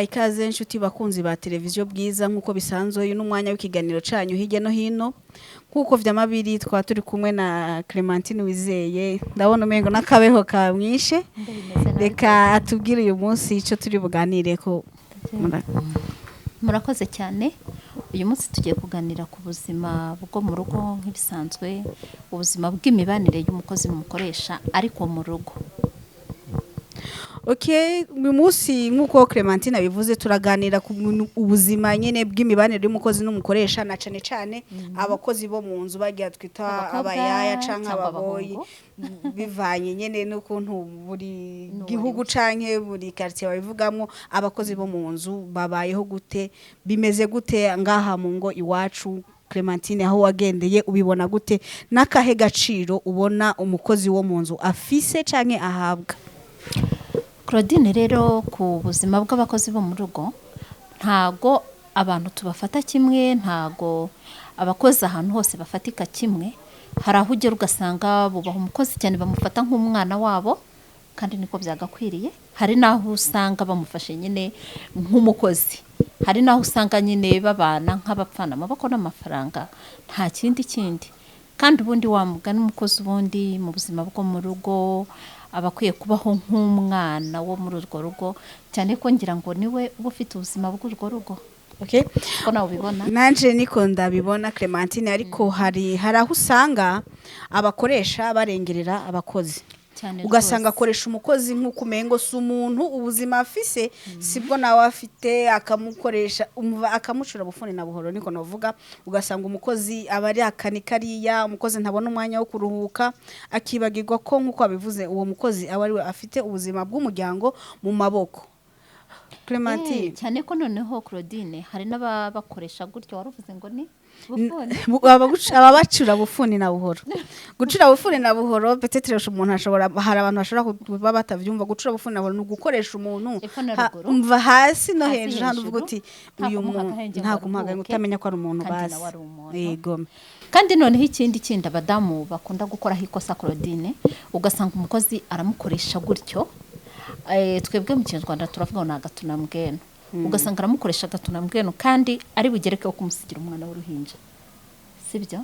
ndabahaye ikaze inshuti bakunzi ba televiziyo bwiza nk'uko bisanzwe uyu n'umwanya w'ikiganiro canyu hirya no hino nk'uko vyamabiri twa turi kumwe na Clementine Wizeye ndabona umengo n'akabeho kamwishe reka atubwire uyu munsi ico turi buganire ko murakoze cyane uyu munsi tugiye kuganira ku buzima bwo mu rugo nk'ibisanzwe ubuzima bw'imibanire y'umukozi n'umukoresha ariko mu rugo. Okay, uyu munsi nk'uko Clementine bivuze turaganira ku ubuzima nyene bw'imibanire y'umukozi n'umukoresha na cane cane abakozi bo mu nzu bagiye twita abayaya canke ababoyi bivanye nyene n'ukuntu buri gihugu canke buri quartier babivugamwo abakozi bo mu nzu babayeho gute bimeze gute ngaha mu ngo iwacu. Clementine aho wagendeye ubibona gute n'akahe gaciro ubona umukozi wo mu nzu afise canke ahabwa? Claudine rero ku buzima bw'abakozi bo mu rugo ntago abantu tubafata kimwe, ntago abakozi ahantu hose bafatika kimwe. Hari aho ugera ugasanga bubaha umukozi cyane bamufata nk'umwana wabo kandi niko byagakwiriye. Hari naho usanga bamufashe nyine nk'umukozi, hari naho usanga nyine babana nk'abapfana amaboko n'amafaranga nta kindi kandi ubundi wamugana umukozi ubundi mu buzima bwo mu rugo abakwiye kubaho nk'umwana wo muri urwo rugo cyane ko ngira ngo niwe uba ufite ubuzima bw'urwo rugo. Okay, ko nawe ubibona nanje niko ndabibona Clementine ariko hari aho usanga abakoresha barengerera abakozi ugasanga akoresha umukozi nk'uko umengo si umuntu ubuzima afise sibwo nawe afite akamukoresha akamucura bufuni na buhoro niko novuga. Ugasanga umukozi abari akanikariya umukozi ntabona umwanya wo kuruhuka akibagirwa ko nk'uko abivuze uwo mukozi abari we afite ubuzima bw'umuryango mu maboko. Clementine cyane ko noneho Claudine hari n'abakoresha gutyo waruvuze ngo ni ababacura bufuni na buhoro. Gucura bufuni na buhoro peut-être umuntu ashobora hari abantu bashobora kuba batavyumva gucura bufuni na buhoro no gukoresha umuntu umva hasi no hejuru handi uvuga uti uyu muntu nta kumpaga utamenya ko ari umuntu basi yego. Kandi noneho ikindi abadamu bakunda gukora hikosa Claudine ugasanga umukozi aramukoresha gutyo twebwe mu Kinyarwanda turavuga ngo agatunambweno ugasanga aramukoresha agatunambweno kandi ari bugereke ko kumusigira umwana w'uruhinja sibyo.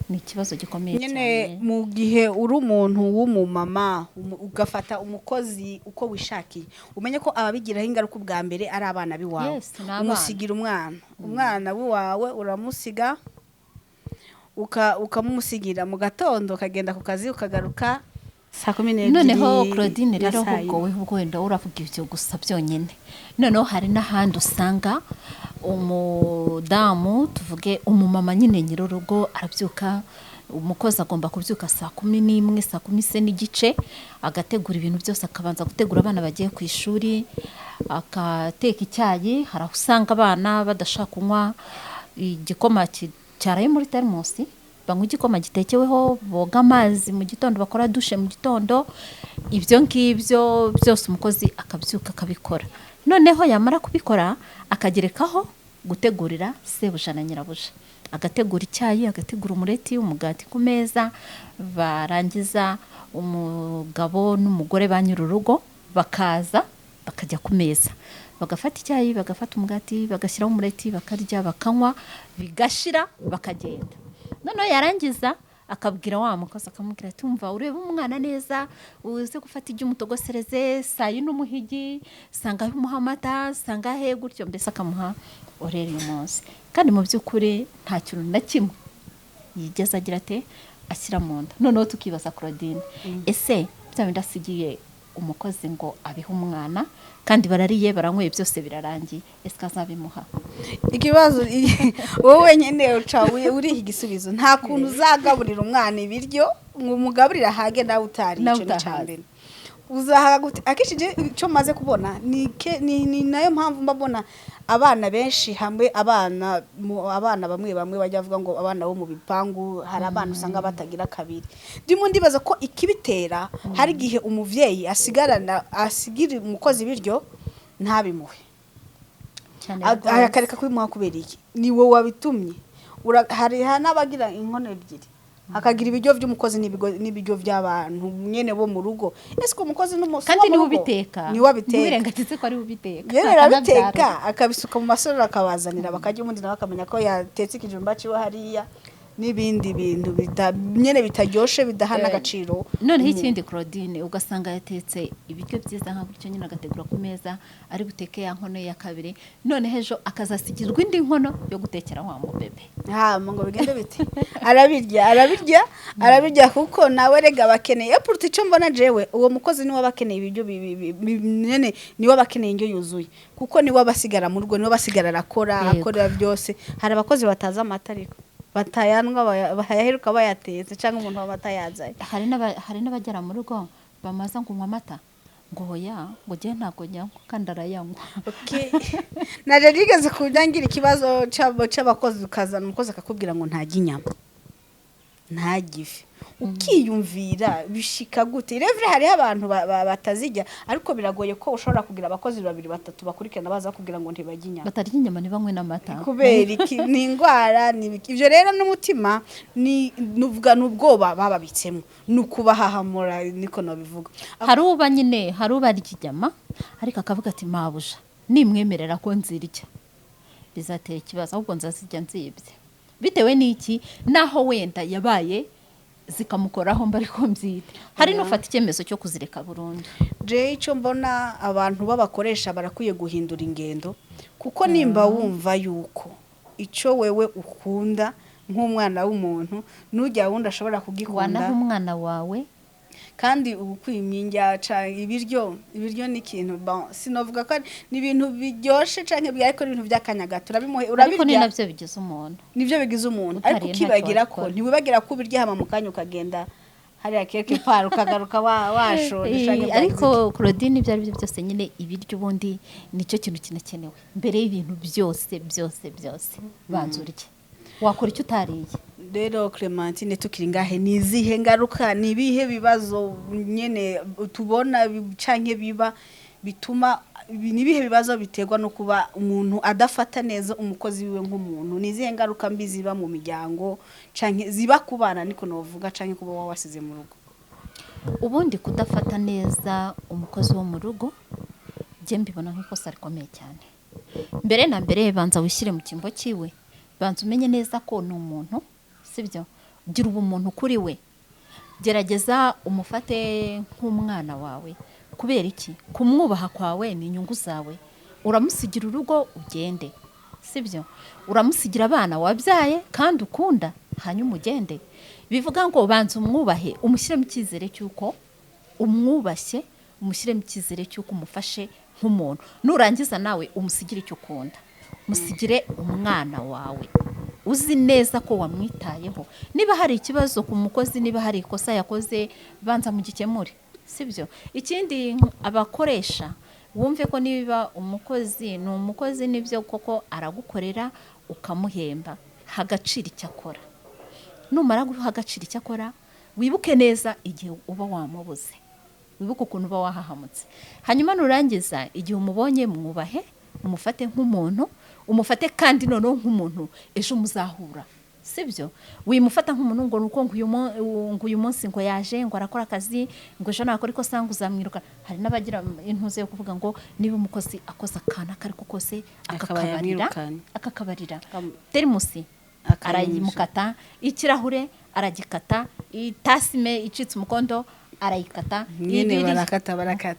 Ni ikibazo gikomeye cyane nyene mu gihe uri umuntu w'umumama ugafata umukozi uko wishakiye umenye ko ababigiraho ingaruka ubwa mbere ari abana biwawe. Umusigira umwana wawe uramusiga ukamumusigira mu gatondo kagenda ku kazi ukagaruka saa 12. Noneho Claudine rero ubwo we wenda uravuga ivyo gusa byonyene. Noneho hari n'ahandi usanga umudamu tuvuge umumama nyine nyirurugo arabyuka umukozi agomba kubyuka saa 11 saa 10 n'igice agategura ibintu byose akabanza gutegura abana bagiye ku ishuri akateka icyayi. Hari usanga abana badashaka kunywa igikoma cyaraye muri termosi banywa igikoma gitekeweho boga amazi mu gitondo bakora dushe mu gitondo. Ibyo ngibyo byose umukozi akabyuka akabikora. Noneho yamara kubikora akagerekaho gutegurira sebuja na nyirabuja agategura icyayi agategura umureti umugati ku meza barangiza umugabo n'umugore ba nyururugo bakaza bakajya ku meza bagafata icyayi bagafata umugati bagashyiraho umureti bakarya bakanywa bigashira bakagenda. Noneho yarangiza akabwira wa mukozi akamubwira ati umva urebe umwana neza uze gufata ijya umutogosereze sayi n'umuhigi sanga umuhamata sanga he gutyo mbese akamuha orere uyu munsi. Kandi mu by'ukuri nta kintu na kimwe yigeze agira ate ashyira mu nda. Noneho tukibaza Claudine ese byabindi asigiye umukozi ngo abihe umwana kandi barariye baranyweye byose birarangiye ese kazabimuha? Ikibazo wowe nyene ucawe uri igisubizo nta kuntu uzagaburira umwana ibiryo umugaburira hage nawe utari ico cyambere uzahaga gute. Akishije cyo maze kubona ni nayo mpamvu mbabona abana benshi hamwe abana bamwe bajya bavuga ngo abana bo mu bipangu hari abana usanga batagira kabiri. Ndimo ndibaza ko ikibitera hari gihe umuvyeyi asigira umukozi biryo ntabimuhe akareka kwimuha kubera iki ni wowe wabitumye. Hari n'abagira inkono ebyiri hakagira ibiryo by'umukozi n'ibiryo by'abantu nyene bo mu rugo ese ko umukozi n'umusi kandi niwe ubiteka niwe abiteka ntiwirengagize ko ari ubiteka yera abiteka akabisuka mu masoro akabazanira bakajya umundi nawe akamenya ko yatetse ikijumba ciwe hariya n'ibindi bintu nyene bitaryoshe bidahana agaciro noneho ikindi Claudine ugasanga yatetse ibiryo byiza nka gutyo nyine agategura ku meza ari buteke ya nkono ya kabiri none hejo akazasigirwa indi nkono yo gutekera wa mubebe ngo bigende biti arabirya kuko nawe rega bakeneye epurti cyo mbona jewe uwo mukozi niwe bakeneye ibiryo nyene niwe bakeneye indyo yuzuye kuko niwe basigara mu rugo niwe basigara akora byose hari abakozi bataza amata ariko batayanwa bayaheruka bayatetse cyangwa umuntu w'amata yazaye hari n'abagera mu rugo bamaza kunywa amata ngo ya ngo je ntago nyanywa kandi arayanywa naje nigeze kundangira ikibazo c'abakozi ukazana umukozi akakubwira ngo ntajya inyama ntagife ukiyumvira bishika gute revre hari abantu batazijya ariko biragoye ko ushobora kugira abakozi 2-3 bakurikirana baza kugira ngo ntibajya inyama batarya inyama ntibanywe n'amata kubera iki ni ingwara ivyo rero n'umutima ni nuvuga n'ubwoba bababitsemo nukubahahamura niko no bivuga hari uba nyine hari uba ry'inyama ariko akavuga ati mabuja nimwemerera ko nzirya bizatera ikibazo ahubwo nzazijya nzibye bitewe n'iki naho wenda yabaye zikamukoraho mbariko mbyite hari nufata icyemezo cyo kuzireka burundu je icyo mbona abantu babakoresha barakwiye guhindura ingendo kuko nimba wumva yuko icyo wewe ukunda nk'umwana w'umuntu nujya wundi ashobora kugikunda wana umwana wawe kandi ukwimyinja ibiryo ni ikintu sinovuga ko ni ibintu biryoshe canke byariko ibintu by'akanyagato urabirya ariko ni navyo bigize umuntu nivyo bigize umuntu ariko ukibagira ko ntiwibagira ko ubirya hama mukanya ukagenda hari akeke par ukagaruka washonje canke ariko Claudine ibyo ari byo byose nyine ibiryo ubundi nicyo kintu kinakenewe mbere y'ibintu byose banzurike wakora icyo utariye rero Clementine tukiri ngahe nizihe ngaruka nibihe bibazo nyene tubona canke biba bituma nibihe bibazo biterwa no kuba umuntu adafata neza umukozi wiwe nk'umuntu nizihe ngaruka mbi ziba mu miryango canke ziba kubana niko novuga canke kuba wasize mu rugo ubundi kudafata neza umukozi wo mu rugo je mbibona nk'ikosa rikomeye cyane mbere na mbere banza wishyire mu kimbo ciwe banza umenye neza ko ni umuntu sibyo gira ubumuntu kuri we gerageza umufate nk'umwana wawe kubera iki kumwubaha kwawe ni inyungu zawe uramusigira urugo ugende sibyo uramusigira abana wabyaye kandi ukunda hanyuma ugende bivuga ngo banza umwubahe umushyiremo icyizere cy'uko umwubashye umushyiremo icyizere cy'uko umufashe nk'umuntu nurangiza nawe umusigire icyo ukunda musigire umwana wawe uzi neza ko wamwitayeho niba hari ikibazo ku mukozi niba hari ikosa yakoze banza mu gikemure sibyo ikindi abakoresha wumve ko niba umukozi ni umukozi nibyo koko aragukorera ukamuhemba hagacira icyo akora numara guha agaciro icyo akora wibuke neza igihe uba wamubuze wibuke ukuntu uba wahahamutse hanyuma nurangiza igihe umubonye mwubahe umufate nk'umuntu umufate kandi noneho nk'umuntu ejo muzahura sibyo wimufata nk'umuntu ngo nuko uyu munsi ngo yaje ngo arakora akazi ngo ejo nakora iko sanga uzamwiruka hari n'abagira intuze yo kuvuga ngo niba umukozi akoza akana kariko kose akakabarira terimusi arayimukata ikirahure aragikata itasime icitse umukondo arayikata nyine barakata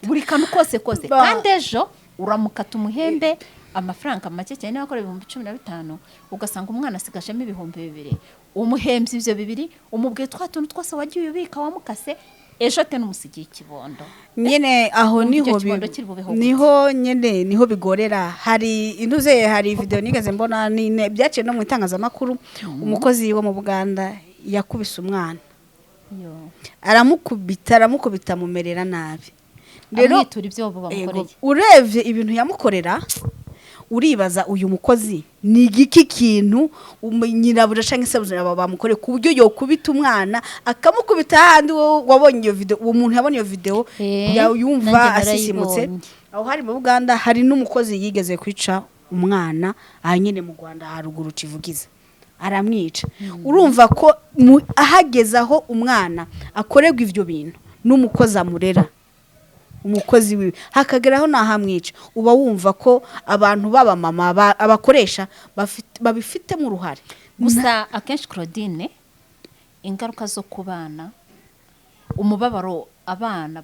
buri kantu kose kandi ejo uramukata umuhembe amafaranga make cyane n'abakora 15,000 ugasanga umwana asigashemo 2,000 umuhembye ivyo 2 umubwiye twatuntu twose wagiye ubika wamukase ejo te numusigiye ikibondo nyene aho niho nyene niho bigorera hari intuze hari video nigeze mbona byaciye no mu itangazamakuru umukozi wo mu Buganda yakubise umwana aramukubita mumerera nabi rero ibyo bamukoreye urevye ibintu yamukorera uribaza uyu mukozi ni igiki kintu nyirabura canke se bamukoreye ku buryo yokubita umwana akamukubita handi wabonye iyo video uwo muntu yabonye iyo video yumva asisimutse aho hari mu Buganda hari n'umukozi yigeze kwica umwana aha nyene mu Rwanda haruguru civugiza aramwica urumva ko ahageze aho umwana akorerwa ivyo bintu n'umukozi amurera umukozi wiwe hakageraho nahamwica uba wumva ko abantu baba mama abakoresha babifitemo uruhare gusa akenshi Claudine ingaruka zo kubana umubabaro abana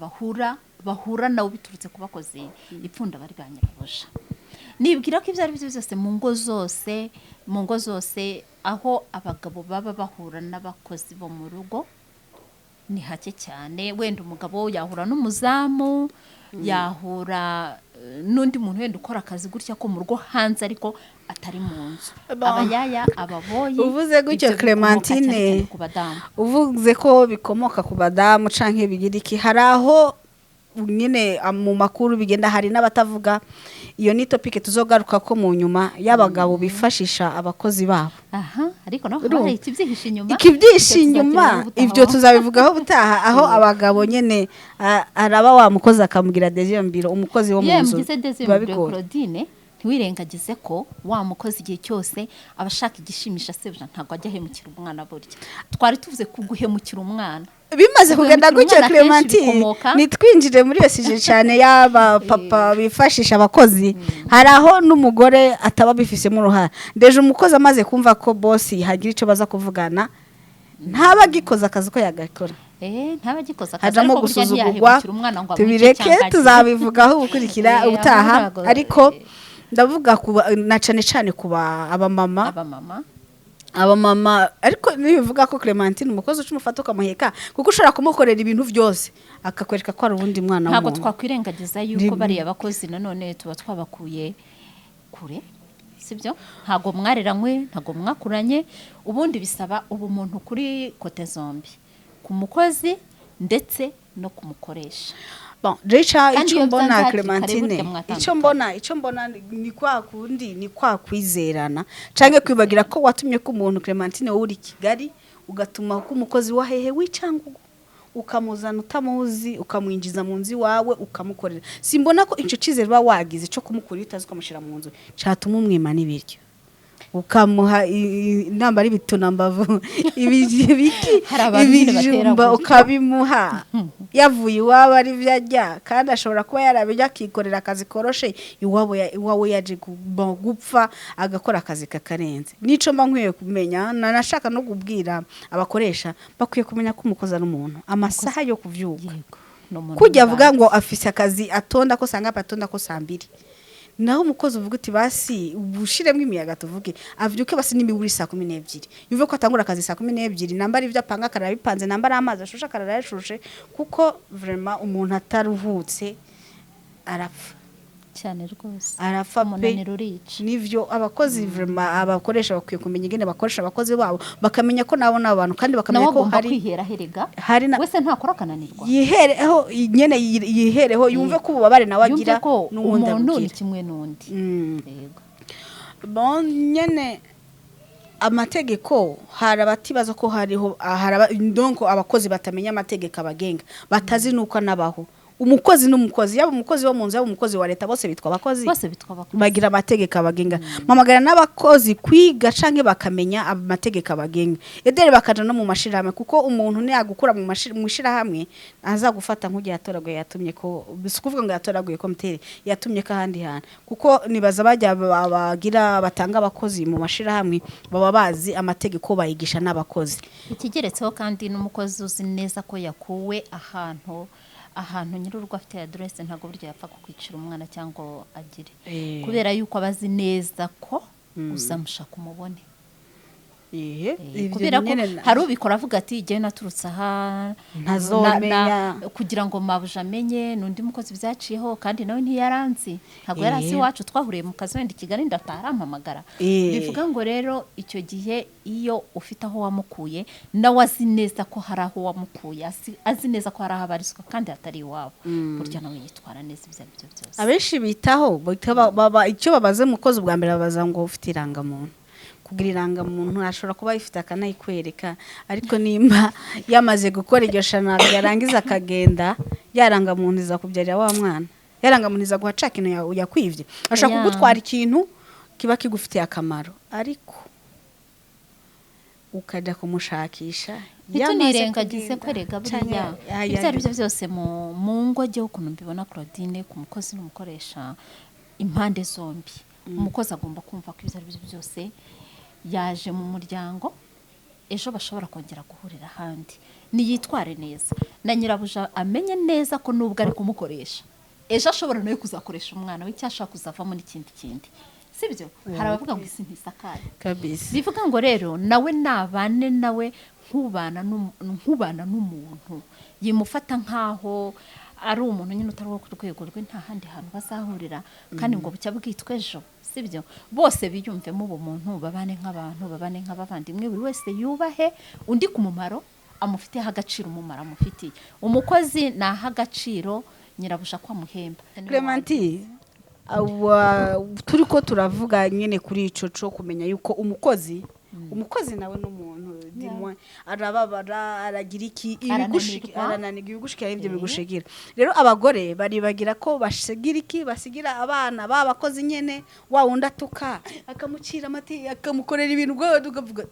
bahura nawo biturutse ku bakozi ipfunda bari banyirabuja nibwira ko ibyo ari byo byose mu ngo zose aho abagabo baba bahura n'abakozi bo mu rugo ni hake cyane wenda umugabo yahura n'umuzamu yahura n'undi muntu wenda ukora akazi gutya ko mu rugo hanze ariko atari mu nzu abayaya ababoyi uvuze gutyo Clementine uvuze ko bikomoka ku badamu canke bigira iki hari aho nyine mu makuru bigenda hari n'abatavuga iyo ni topic tuzogaruka ko mu nyuma y'abagabo bifashisha abakozi babo ariko no hari ikibyihishe inyuma ibyo tuzabivugaho butaha aho abagabo nyene araba wa mukozi akamubwira Desire umukozi wo mu nzu Claudine ntiwirengagize ko wa mukozi igihe cyose abashaka igishimisha sebuja ntabwo ajya hemukira umwana burya twari tuvuze kuguhemukira umwana bimaze kugenda gutyo Clementine nitwinjire muri iyo sije cyane y'aba papa bifashisha abakozi hari aho n'umugore ataba bifisemo uruhara ndeje umukozi amaze kumva ko boss hagira ico baza kuvugana ntaba gikoza akazi ko yagakora ntaba gikoza akazi ariko gusuzugurwa tubireke tuzabivugaho ubukurikira ubutaha ariko ndavuga na cane kuba abamama ariko nibivuga ko Clementine umukozi ucumufata ukamuheka kuko ushobora kumukorera ibintu byose akakwereka ko ari ubundi mwana ntabwo twakwirengagiza yuko bari abakozi nanone tuba twabakuye kure sibyo ntabwo mwareranywe ntabwo mwakuranye ubundi bisaba ubumuntu kuri kote zombi ku mukozi ndetse no kumukoresha Richa icyo mbona Clementine icyo mbona ni kwa kundi ni kwa kwizerana canke kwibagira ko watumye ko umuntu Clementine wo uri Kigali ugatuma ko umukozi wa hehe wicyangugu ukamuzana utamuzi ukamwinjiza mu nzi wawe ukamukorera simbona ko ico cizere ba wagize cyo kumukorera utazi ukamushira mu nzu catuma umwima n'ibiryo ukamuha inamba ari bitunambavu ibijumba ukabimuha yavuye iwabo ari vyajya kandi ashobora kuba yarabijya kikorera akazi koroshe iwabo yaje gupfa agakora akazi kakarenze nico mba nkwiye kumenya nanashaka no kubwira abakoresha bakwiye kumenya ko umukoza n'umuntu amasaha yo kuvyuka kujya avuga ngo afise akazi atonda ko sanga patonda ko sambiri naho umukozi uvuga uti basi ubushiremwe imiyaga tuvuge avyuke basi n'imiburi 12 yuve ko atangura akazi 12 namba ari byo apanga karara bipanze namba ari amazi ashusha karara yashushe kuko vraiment umuntu ataruhutse arapfa cyane rwose arafa pe nivyo abakozi vraiment abakoresha bakwiye kumenya ingene bakoresha abakozi babo bakamenya ko nabo nabantu kandi bakamenya ko hari wese ntakora kananirwa yihereho nyene yihereho yumve ko ububabare nawe agira n'uwundi umuntu kimwe n'undi yego bon nyene amategeko harabatibaza ko hariho donc abakozi batamenya amategeko abagenga batazi nuko nabaho umukozi n'umukozi yaba umukozi wo mu nzu yaba umukozi wa leta bose bitwa abakozi bagira amategeko abagenga mamagara n'abakozi kwiga canke bakamenya amategeko abagenga edere bakaja no mu mashirahamwe kuko umuntu ne yagukura mu mashirahamwe aza gufata nk'ugiye atoraguye yatumye ko bisukuvuga ngo yatoraguye komitere yatumye ka handi hana kuko nibaza bajya bagira batanga abakozi mu mashirahamwe baba bazi amategeko bayigisha n'abakozi ikigeretseho kandi n'umukozi uzi neza ko yakuwe ahantu nyir'urugo afite adresse ntago buryo yapfa kukwicira umwana cyangwa agire kubera yuko abazi neza ko uzamushaka umubone kubera ko hari ubikora avuga ati igihe naturutse aha ntazomenya kugira ngo mabuja amenye n'undi mukozi byaciyeho kandi nawe ntiyaranzi ntabwo yarasi wacu twahuriye mu kazi wenda Kigali ndataramamagara bivuga ngo rero icyo gihe iyo ufite aho wamukuye nawe azi neza ko hari aho wamukuye azi neza ko hari aho abarizwa kandi hatari iwabo burya nawe yitwara neza ibyo ari byo byose abenshi bitaho icyo babaze mukozi bwa mbere babaza ngo ufite irangamuntu kugira irangamuntu ashobora kuba ifite akanayikwereka ariko nimba yamaze gukora iryo shana yarangiza akagenda yarangamuntu iza kubyarira wa mwana yarangamuntu iza guhaca ikintu yakwivye ashaka kugutwara ikintu kiba kigufitiye akamaro ariko ukajya kumushakisha ntitunirengagize ko erega buriya ibyo ari byo byose mu ngo ajyeho ukuntu mbibona Claudine ku mukozi n'umukoresha impande zombi umukozi agomba kumva ko ibyo ari byo byose yaje mu muryango ejo bashobora kongera guhurira ahandi niyitware neza na nyirabuja amenye neza ko nubwo ari kumukoresha ejo ashobora nawe kuzakoresha umwana we cyangwa ashaka kuzavamo n'ikindi sibyo hari abavuga ngo isi ntisakaye kabisa bivuga ngo rero nawe nabane nawe nkubana n'umuntu yimufata nkaho ari umuntu nyine utari wo ku rwego rwe nta handi hantu bazahurira kandi ngo bucya bwitwe ejo sibyo bose biyumvemo ubumuntu babane nk'abantu babane nk'abavandimwe buri wese yubahe undi ku mumaro amufiteho agaciro umumaro amufitiye umukozi naha agaciro nyirabuja ko amuhemba Clementine turi ko turavuga nyine kuri ico cyo kumenya yuko umukozi nawe n'umuntu dimwe arababara aragira iki arananiga ibigushikira ibyo bigushikira rero abagore baribagira ko bashigira iki basigira abana babakozi nyene wa wundi atuka akamucira amati akamukorera ibintu bwo tugavuga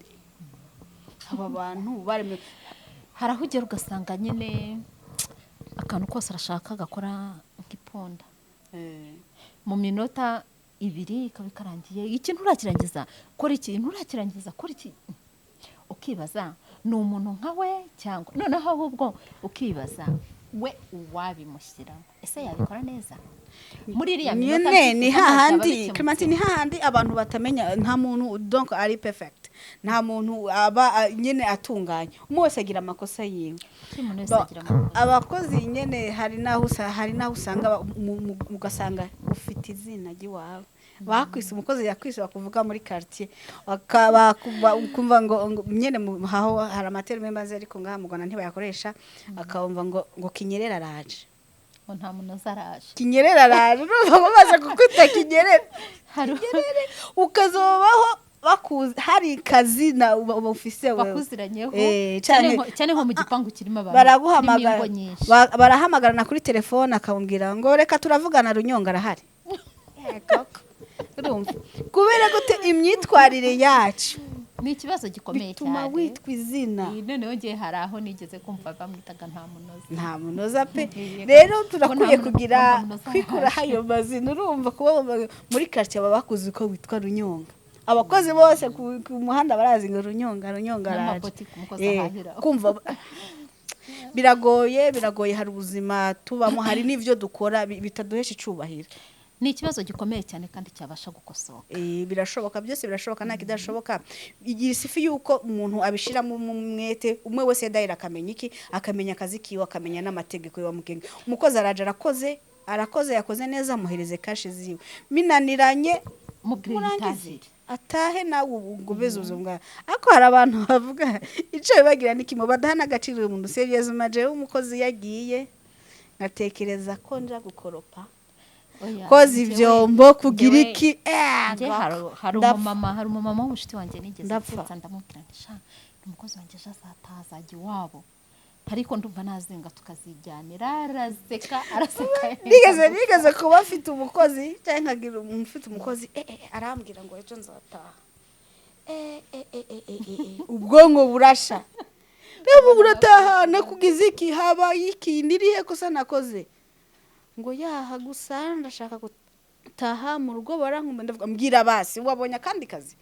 aba bantu baremye harahugera ugasanga nyine akantu kose arashaka gakora nk'iponda mu minota 2 kabikarangiye ikintu urakirangiza kora iki ukibaza ni umuntu nkawe cyangwa noneho ahubwo ukibaza we uwabimushyira ese yabikora neza muri iriya minota ni hahandi Clementine ni hahandi abantu batamenya nta muntu donc ari perfect nta muntu aba nyene atunganye umwe agira amakosa yiwe abakozi nyene hari naho usanga mugasanga ufite izina giwawe bakwise umukozi yakwise bakuvuga muri quartier kumva ngo nyene haho hari amaterme maze ariko ngaha mu Rwanda ntibayakoresha akabumva ngo kinyerera araje nta muntu azaraje kinyerera araje urumva bamaze kukwita kinyerera ukazobaho bakuzi hari kazi na office bakuziranyeho cyane nko mu gipangu kirimo abantu barahamagarana kuri telefone akambwira ngo reka turavugana Runyonga arahari urumva kubera gute imyitwarire yacu ni ikibazo gikomeye cyane bituma witwa izina none yongeye hari aho nigeze kumva bamwitaga nta munoza pe rero turakwiye kugira kwikura hayo mazina urumva kuba muri quartier babakuzi ko witwa Runyonga abakozi bose ku muhanda barazi ngo Runyonga araje kumva biragoye hari ubuzima tubamo hari n'ivyo dukora bitaduhesha icubahiro ni ikibazo gikomeye cyane kandi cyabasha gukosoka birashoboka byose birashoboka nta kidashoboka igira isifi yuko umuntu abishira mu mwete umwe wese yadahira akamenya iki akamenya akazi kiwe akamenya n'amategeko y'amugenga umukozi arakoze yakoze neza muhereze kashi ziwe minaniranye murangize atahe nawe ubugubeze mbwa ako hari abantu bavuga ico bibagira nikimo badahana agaciro umuntu serious maje umukozi yagiye natekereza ko nja gukoropa koza ivyombo kugira iki hari umumama w'umushiti wanjye nigeze gufata ndamubwira ntisha umukozi wanjye azatazaje iwabo ariko ndumva nazenga tukazijyanira araseka nigeze kuba afite umukozi cyangwa nkagira umufite umukozi arambwira ngo ejo nzataha ubwonko burasha rero burataha nakugize iki haba iki ndirihe kosa nakoze ngo yaha gusa ndashaka gutaha mu rugo barankumva ndavuga mbwira basi wabonye kandi kazi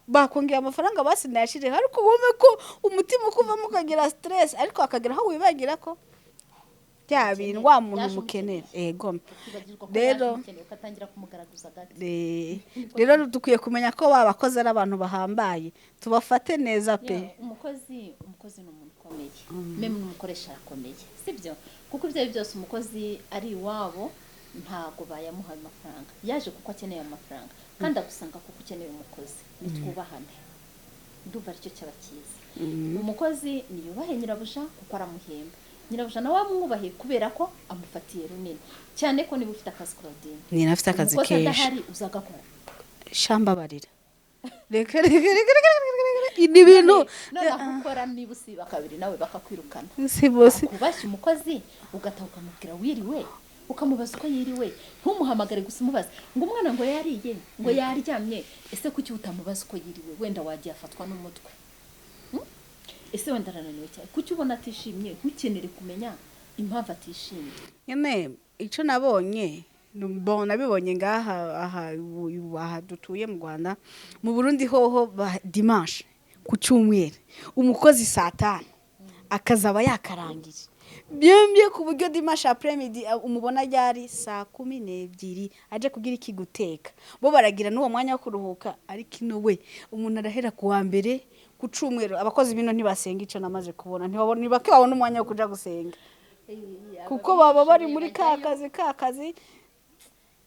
bakongera amafaranga basi nayashire ariko wumve ko umutima kuva mukagira stress ariko akagira aho wibagira ko byabintu wa muntu mukenera rero ukatangira kumugaragaza gati rero dukwiye kumenya ko babakoze ari abantu bahambaye tubafate neza pe umukozi ni umuntu ukomeye meme n'umukoresha akomeye sibyo kuko ibyo byose umukozi ari iwabo ntago bayamuha amafaranga yaje kuko akeneye amafaranga kandi agusanga kuko ukeneye umukozi nitwubahane ndumva aricyo cyaba cyiza umukozi niyubahe nyirabuja kuko aramuhemba nyirabuja nawe amwubahe kubera ko amufatiye runini cyane ko niba ufite akazi Claudine ni nafite akazi kenshi adahari uzagakora shamba barira reka ini bintu none gukora niba usiba kabiri nawe bakakwirukana si bose kubashya umukozi ugatahuka mubwira wiriwe ukamubaza uko yiriwe ntumuhamagare gusa umubaza ngo umwana ngo yariye ngo yaryamye ese kuki utamubaza uko yiriwe wenda wagiye afatwa n'umutwe ese wenda arananiwe cyane kuki ubona atishimye ntukenere kumenya impamvu atishimye nyine icyo nabonye nabibonye ngaha aha dutuye mu Rwanda mu Burundi hoho dimanche ku cyumweru umukozi saa 5 akazaba yakarangije byemye ku buryo dimanche après midi umubona ryari saa 12 aje kugira iki guteka bo baragira n'uwo mwanya wo kuruhuka ariko ino we umuntu arahera ku wa mbere ku cyumweru abakozi bino ntibasenga ico namaze kubona ntibakabona umwanya wo kuja gusenga kuko baba bari muri kakazi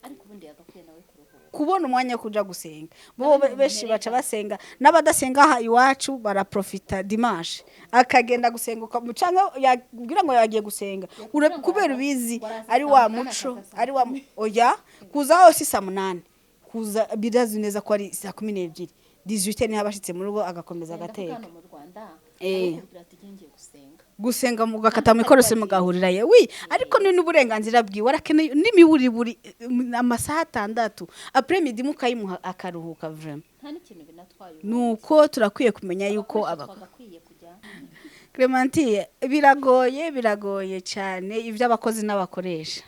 ariko ubundi yagakwiye nawe kuruhuka kubona umwanya wo kuja gusenga bo beshi baca basenga n'abadasenga aha iwacu baraprofita dimanche akagenda gusenga ukamucanga yagira ngo yagiye gusenga kubera ubizi ari wa muco ari wa oya kuza hose saa 8 kuza birazi neza ko ari saa 12 18 ni habashitse mu rugo agakomeza agateka mu Rwanda gusenga mugakata mu ikorose mugahurira yewe ariko ni n'uburenganzira bwiwe arakeneye n'imiburiburi amasaha 6 après midi mukayimuha akaruhuka vraiment nta n'ikintu binatwaye nuko turakwiye kumenya yuko abakwiye kujya Clémentine biragoye cyane ivyo abakozi n'abakoresha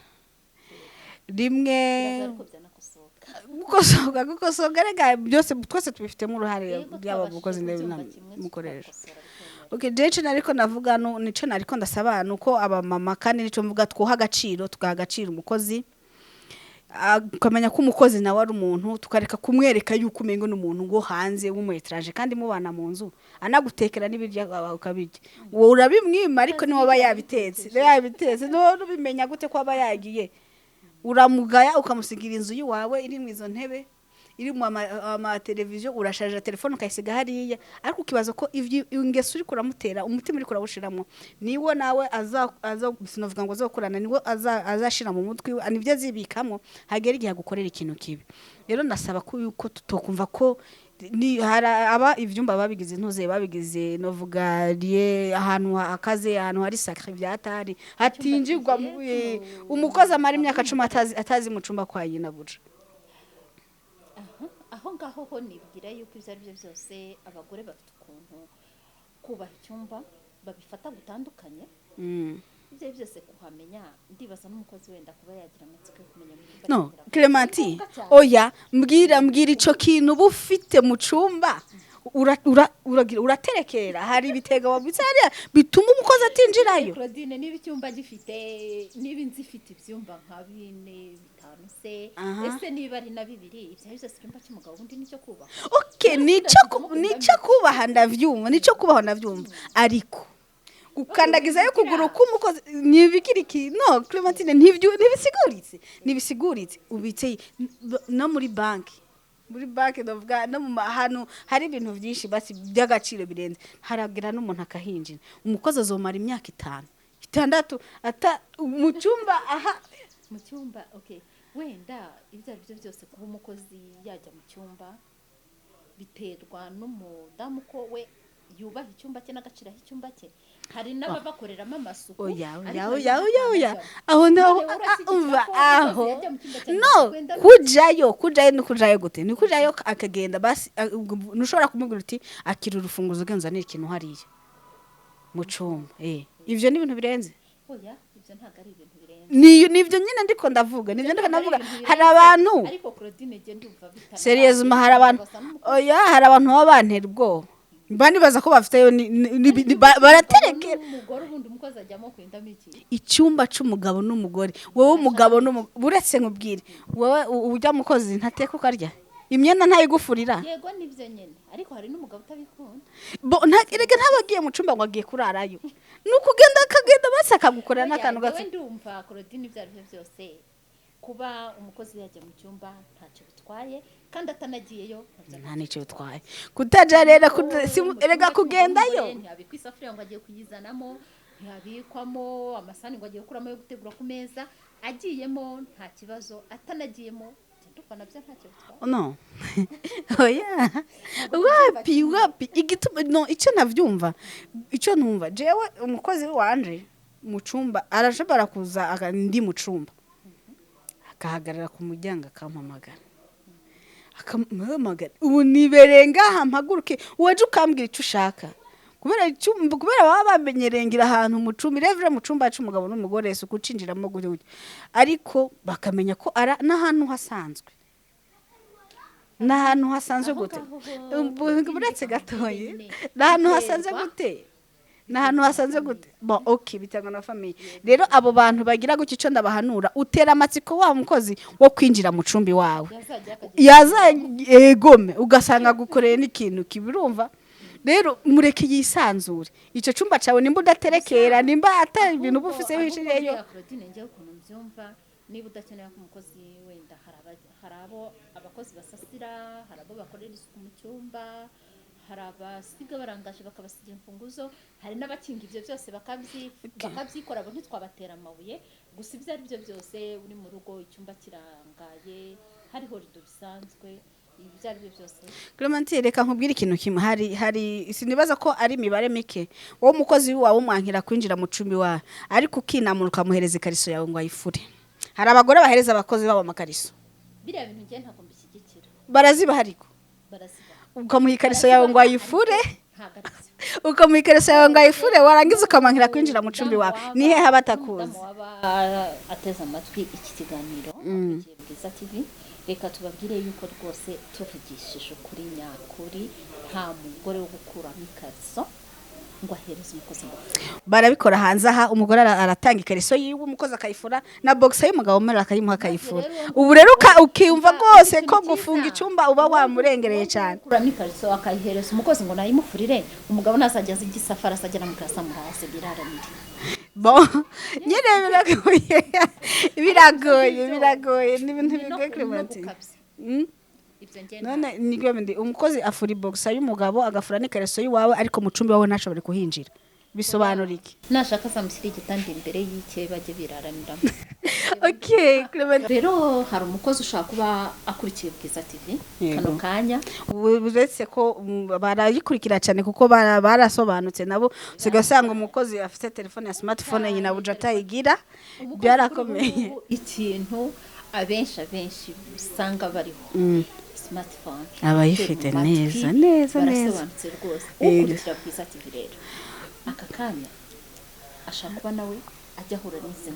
rimwe gukosoka rega byose twese tubifitemo uruhare by'abakozi n'abakoresha okay decho nariko navuga nico nariko ndasaba nuko aba mama kandi nico mvuga twoha agaciro umukozi ukamenya ko umukozi nawe ari umuntu tukareka kumwereka yuko umengo n'umuntu ngo hanze w'umu étranger kandi mubana mu nzu anagutekera n'ibirya ukabirya wowe urabimwima ariko ni waba yabitetse no bimenya gute ko aba yagiye uramugaya ukamusigira inzu yiwawe iri mu izo ntebe iri mu ama televiziyo urashaje telefone ukayisiga hariya ariko ukibaza ko ingeso uri kuramutera umutima uri kurawushiramo niwo nawe aza sinovuga ngo azokorana niwo azashira mu mutwe nivyo azibikamo hagera igihe gukorera ikintu kibi rero ndasaba ko yuko tutokumva ko ni aba ivyumba babigize ntuze babigize novuga rie ahantu akaze ahantu hari sacre vyatari hatinjirwa umukozi amara imyaka 10 atazi mu cumba kwa yina buja aho ngaho ho nibwira yuko ivyo ari byo byose abagore bafite ukuntu kubaha icyumba babifata gutandukanye ivyo byose kuhamenya ndibaza n'umukozi wenda kuba yagira amatsiko yo kumenya no Clémentine oya mbwira ico kintu bufite mu cumba uraterekera hari ibitega wabitse hariya bituma umukozi atinjirayo Claudine niba icyumba gifite niba inzifite ivyumba nka 4 5 se ese niba ari na 2 ivyo byose icyumba cy'umugabo undi nicyo kubaha okay nico kubaha ndavyumva ariko gukandagiza yo kuguru kumukozi nibikiriki no Clémentine ntibisiguritse ubitse no muri banki ndavuga no mu mahano hari ibintu byinshi basi by'agaciro birenze haragira n'umuntu akahinjira umukozi azomara imyaka 5 ata mu cyumba okay wenda ibyo ari byo byose kuba umukozi yajya mu cyumba biterwa n'umudamu ko we yubaha icyumba cye n'agaciro icyumba cye hari n'ababakoreramo amasuku oya aho no kujayo gute ni kujayo akagenda basi nushobora kumubwira uti akira urufunguzo genzanira ikintu hariya mu cumba ivyo ni ibintu birenze oya ivyo ntago ari ibintu birenze nivyo nyine ndiko ndavuga hari abantu ariko Claudine je ndumva bitana seriously hari abantu babantera ubwoba bani baza ko bafiteyo baraterekera umugore ubundi umukozi ajyamo kwindamo iki icyumba c'umugabo n'umugore wowe umugabo buretse nkubwire wowe ujya mukozi ntateka ukarya imyenda ntayigufurira yego nivyo nyene ariko hari n'umugabo utabikunda erega ntabagiye mu cumba ngo agiye kurarayo n'ukugenda akagenda basi akagukorera n'akantu gato ndumva Claudine ibyo ari byo byose kuba umukozi yajya mu cyumba ntacyo bitwaye kandi atanagiyeyo nta nicyo bitwaye kutaja rero erega kugendayo ntiyabikwa isafuriya ngo agiye kuyizanamo ntiyabikwamo amasani ngo agiye kuramo yo gutegura ku meza agiyemo nta kibazo atanagiyemo ndumva nabyo ntacyo bitwaye no oya wapi igituma no icyo navyumva icyo ntumva jewe umukozi wanje mu cumba arashobora kuza ndi mu cumba akahagarara ku muryango akampamagara ubu niberenga hampaguruke waje ukambwira icyo ushaka kubera baba bamenyereye ngira ahantu mu cumbi revre mu cumba c'umugabo n'umugore suku cinjiramo gutyo ariko bakamenya ko ara n'ahantu hasanzwe gute buretse gatoye n'ahantu hasanzwe gute bon okay bitanga na famille rero abo bantu bagira gucyo ico ndabahanura utera amatsiko wa mukozi wo kwinjira mu cumbi wawe egome ugasanga gukoreye n'ikintu kibirumva rero mureke yisanzure ico cumba cawe nimba udaterekera nimba atari ibintu bufise wishireyo Claudine ngiye ukuntu mbyumva niba udakeneye ko umukozi wenda harabo abakozi basasira harabo bakorera isuku mu cyumba hari abasiga barangaje bakabasigira imfunguzo hari n'abakinga ivyo byose bakabyikora abo ntitwabatera amabuye gusa ibyo ari byo byose uri mu rugo icyumba kirangaye hari horido bisanzwe ibyo ari byo byose Clementine reka nkubwire ikintu kimwe hari sinibaza ko ari imibare mike wowe umukozi wawe umwankira kwinjira mu cumbi wawe ariko ukinamuruka muhereza ikariso yawe ngo ayifure hari abagore bahereza abakozi babo amakariso biriya bintu ngiye ntabwo mbishyigikira baraziba hariko ukamuha ikariso yawe ngo ayifure ukamuha ikariso yawe ngo ayifure warangiza ukamankira kwinjira mu cumbi wawe nihe haba atakuzi ateza amatwi iki kiganiro Bwiza TV reka tubabwire yuko rwose tuvugishije ukuri nyakuri nta mugore wo gukuramo ikariso ngo ahereze umukozi ngo barabikora hanze aha umugore aratanga ikariso yiwe umukozi akayifura na box y'umugabo umera akayimuha akayifura ubu rero ukiyumva rwose ko gufunga icumba uba wamurengereye cyane kuramo ikariso akayihereza umukozi ngo nayimufurire umugabo nasajya igisafara asajya mu kasa mu hasi biraramire bon nyene biragoye n'ibintu bigoye Clementine none nigwe ndi umukozi afuri box y'umugabo agafura n'ikariso yiwawe ariko mu cumbi wawe ntashobore kuhinjira bisobanura iki nashaka samusiri igitandi imbere y'ike baje biraranira okay Clementine rero hari umukozi ushaka kuba akurikiye Bwiza TV kano kanya uretse ko barayikurikira cyane kuko barasobanutse nabo sigasanga umukozi afite telefone ya smartphone nyina buja tayigira byarakomeye ikintu abenshi usanga bariho smartphone abayifite neza barasobanutse rwose ukurikira Bwiza TV rero aka kanya ashaka kuba nawe ajya ahura n'izi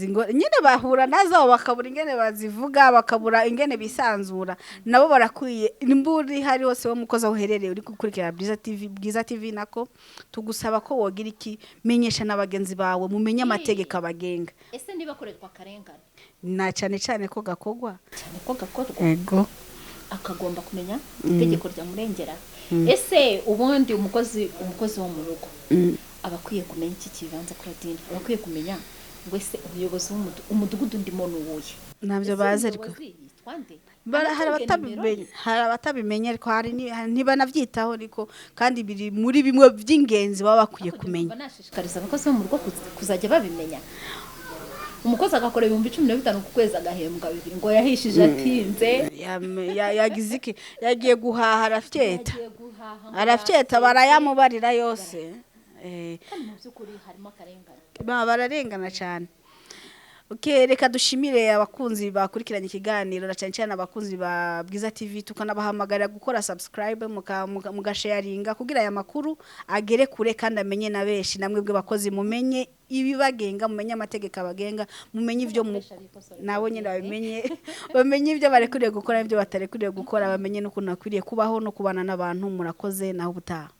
ngorane nyine bahura nazo bakabura ingene bazivuga bakabura ingene bisanzura nabo barakwiye nimburi hari hose wo mukozi uherereye uri gukurikira Bwiza TV nako tugusaba ko wogira iki menyesha n'abagenzi bawe mumenye amategeko abagenga ese niba korerwa karengane na cyane ko gakorwa ego akagomba kumenya itegeko rya murengera ese ubundi umukozi wo mu rugo abakwiye kumenya iki kibanza Claudine abakwiye kumenya ngo ese umuyobozi w'umudugudu ndimo nuwuye nabyo baze ariko hari abatabimenye ariko hari ntibanavyitaho ariko kandi biri muri bimwe by'ingenzi baba bakwiye kumenya nashishikariza abakozi bo mu rugo kuzajya babimenya umukozi agakora 15,000 ku kwezi agahembwa 2 ngo yahishije atinze yagize iki yagiye guhaha arafyeta barayamubarira yose kandi mu by'ukuri harimo akarengane bararengana cyane okay reka dushimire abakunzi bakurikiranye ikiganiro na cyane abakunzi ba Bwiza TV tukanabahamagarira gukora subscribe mugasharinga kugira aya makuru agere kure kandi amenye na beshi namwe bwe bakozi mumenye ibibagenga mumenye amategeko abagenga mumenye ivyo nabo nyine bamenye ivyo barekuriye gukora ivyo batarekuriye gukora bamenye n'ukuntu akwiriye kubaho no kubana n'abantu murakoze naho ubutaha